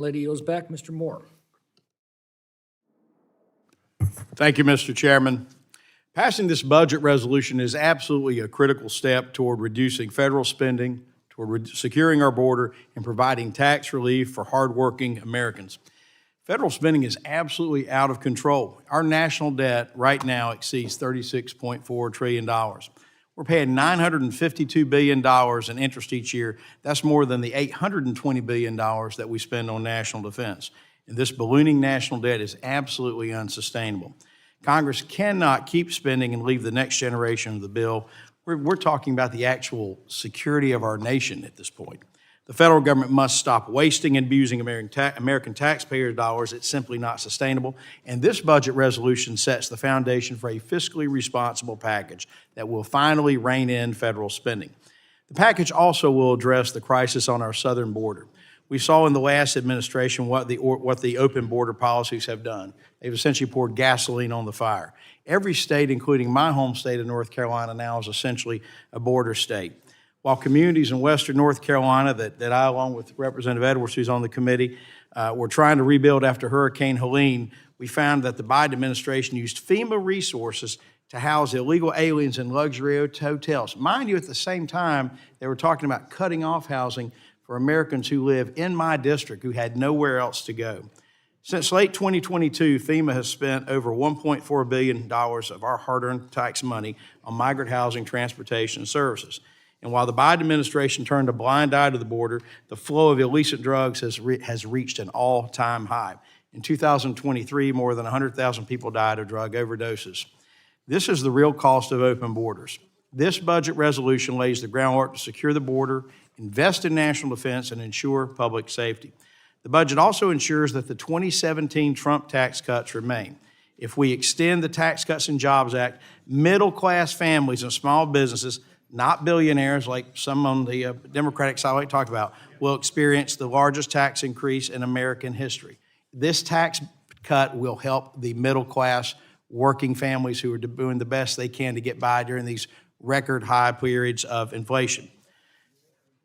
Lady yields back. Mr. Moore. Thank you, Mr. Chairman. Passing this budget resolution is absolutely a critical step toward reducing federal spending, toward securing our border, and providing tax relief for hardworking Americans. Federal spending is absolutely out of control. Our national debt right now exceeds $36.4 trillion. We're paying $952 billion in interest each year. That's more than the $820 billion that we spend on national defense. And this ballooning national debt is absolutely unsustainable. Congress cannot keep spending and leave the next generation of the bill. We're talking about the actual security of our nation at this point. The federal government must stop wasting and abusing American taxpayer dollars. It's simply not sustainable. And this budget resolution sets the foundation for a fiscally responsible package that will finally rein in federal spending. The package also will address the crisis on our southern border. We saw in the last administration what the open border policies have done. They've essentially poured gasoline on the fire. Every state, including my home state of North Carolina, now is essentially a border state. While communities in western North Carolina that I, along with Representative Edwards, who's on the committee, were trying to rebuild after Hurricane Helene, we found that the Biden administration used FEMA resources to house illegal aliens in luxury hotels. Mind you, at the same time, they were talking about cutting off housing for Americans who live in my district who had nowhere else to go. Since late 2022, FEMA has spent over $1.4 billion of our hard-earned tax money on migrant housing, transportation, and services. And while the Biden administration turned a blind eye to the border, the flow of illicit drugs has reached an all-time high. In 2023, more than 100,000 people died of drug overdoses. This is the real cost of open borders. This budget resolution lays the groundwork to secure the border, invest in national defense, and ensure public safety. The budget also ensures that the 2017 Trump tax cuts remain. If we extend the Tax Cuts and Jobs Act, middle-class families and small businesses, not billionaires like some on the Democratic side like to talk about, will experience the largest tax increase in American history. This tax cut will help the middle-class working families who are doing the best they can to get by during these record high periods of inflation.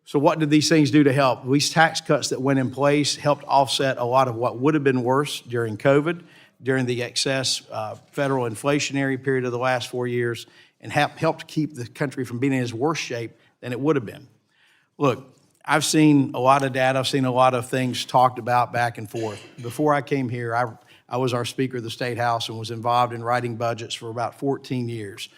So what did these things do to help? These tax cuts that went in place helped offset a lot of what would have been worse during COVID, during the excess federal inflationary period of the last 4 years, and helped keep the country from being in as worse shape than it would have been. Look, I've seen a lot of data. I've seen a lot of things talked about back and forth. Before I came here, I was our Speaker of the State House and was involved in writing budgets for about 14 years.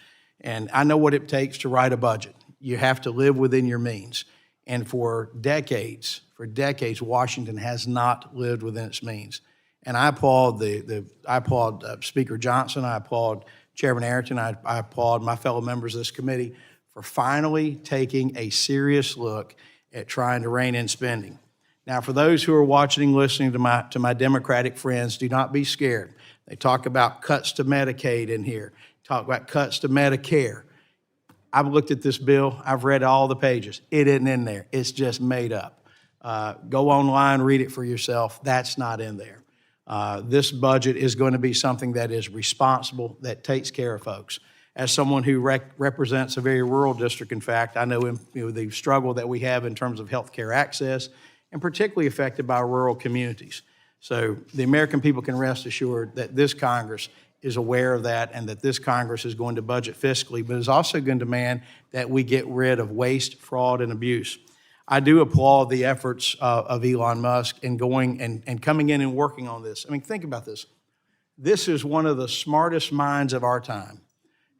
And I know what it takes to write a budget. You have to live within your means. And for decades, Washington has not lived within its means. And I applaud Speaker Johnson. I applaud Chairman Arrington. I applaud my fellow members of this committee for finally taking a serious look at trying to rein in spending. Now, for those who are watching and listening to my Democratic friends, do not be scared. They talk about cuts to Medicaid in here, talk about cuts to Medicare. I've looked at this bill. I've read all the pages. It isn't in there. It's just made up. Go online, read it for yourself. That's not in there. This budget is going to be something that is responsible, that takes care of folks. As someone who represents a very rural district, in fact, I know, the struggle that we have in terms of health care access, and particularly affected by rural communities. So the American people can rest assured that this Congress is aware of that and that this Congress is going to budget fiscally, but is also going to demand that we get rid of waste, fraud, and abuse. I do applaud the efforts of Elon Musk in going and coming in and working on this. I mean, think about this. This is one of the smartest minds of our time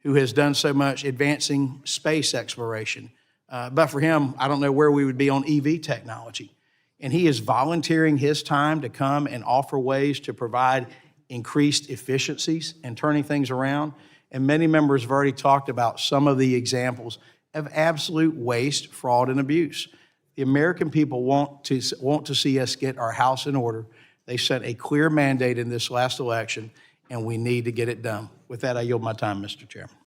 who has done so much advancing space exploration. But for him, I don't know where we would be on EV technology. And he is volunteering his time to come and offer ways to provide increased efficiencies and turning things around. And many members have already talked about some of the examples of absolute waste, fraud, and abuse. The American people want to see us get our house in order. They set a clear mandate in this last election, and we need to get it done. With that, I yield my time, Mr. Chairman.